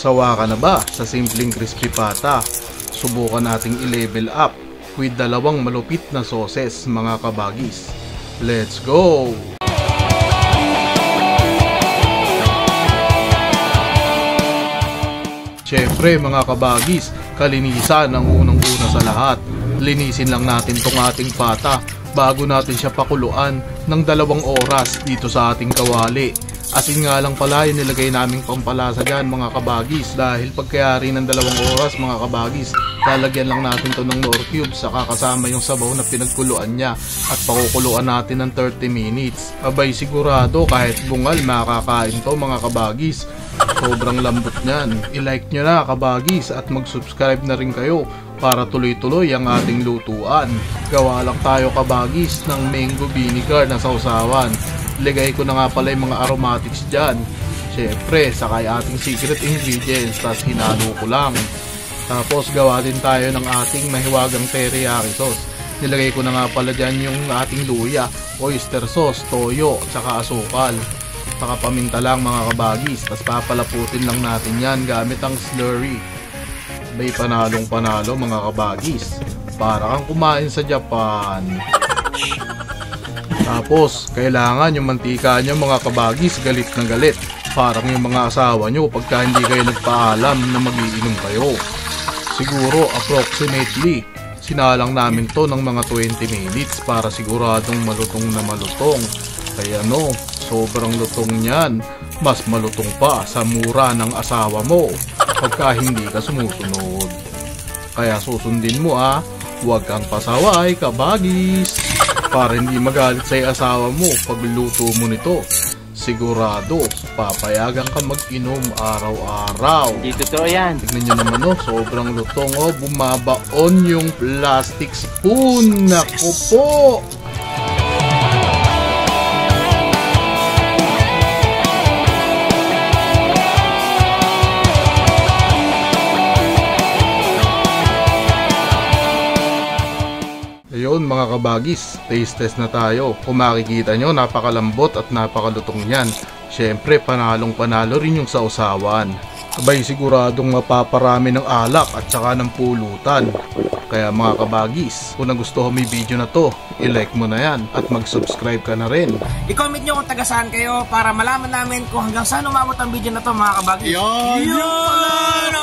Sawa ka na ba sa simpleng crispy pata? Subukan nating i-level up with dalawang malupit na sauces mga kabagis. Let's go! Syempre mga kabagis, kalinisan ang unang-una sa lahat. Linisin lang natin tong ating pata bago natin siya pakuluan ng 2 oras dito sa ating kawali. Asin nga lang pala yung nilagay naming pampalasa dyan mga kabagis, dahil pagkayari ng 2 oras mga kabagis, lalagyan lang natin to ng Knorr cubes saka kasama yung sabaw na pinagkuluan niya at pakukuluan natin ng 30 minutes. Abay sigurado kahit bungal makakain to mga kabagis. Sobrang lambot niyan. I-like nyo na kabagis at mag-subscribe na rin kayo para tuloy-tuloy ang ating lutuan. Gawa lang tayo kabagis ng mango vinegar na sausawan. Ligay ko na nga pala yung mga aromatics dyan. Syempre, saka yung ating secret ingredients, tapos hinalo ko lang. Tapos gawa din tayo ng ating mahiwagang teriyaki sauce. Nilagay ko na nga pala dyan yung ating luya, oyster sauce, toyo, saka asukal. Saka paminta lang mga kabagis. Tapos papalaputin lang natin yan gamit ang slurry. May panalong panalo mga kabagis. Para kang kumain sa Japan. Tapos, kailangan yung mantika nyo mga kabagis galit na galit. Parang yung mga asawa nyo pagka hindi kayo nagpaalam na magiinom kayo. Siguro approximately, sinalang namin to ng mga 20 minutes para siguradong malutong na malutong. Kaya no, sobrang lutong yan. Mas malutong pa sa mura ng asawa mo pagka hindi ka sumusunod. Kaya susundin mo huwag kang pasaway kabagis. Para hindi magalit sa asawa mo pag luto mo nito. Sigurado, papayagan ka mag-inom araw-araw. Hindi totoo yan. Tignan nyo naman sobrang lutong bumabaon yung plastic spoon. Naku po! Ayun mga kabagis, taste test na tayo. Kung makikita nyo, napakalambot at napakalutong yan. Syempre, panalong panalo rin yung sausawan. Abay siguradong mapaparami ng alak at saka ng pulutan. Kaya mga kabagis, kung nagustuhan mo yung video na to, i-like mo na yan at mag-subscribe ka na rin. I-comment nyo kung taga saan kayo para malaman namin kung hanggang saan umabot ang video na to mga kabagis. Yun!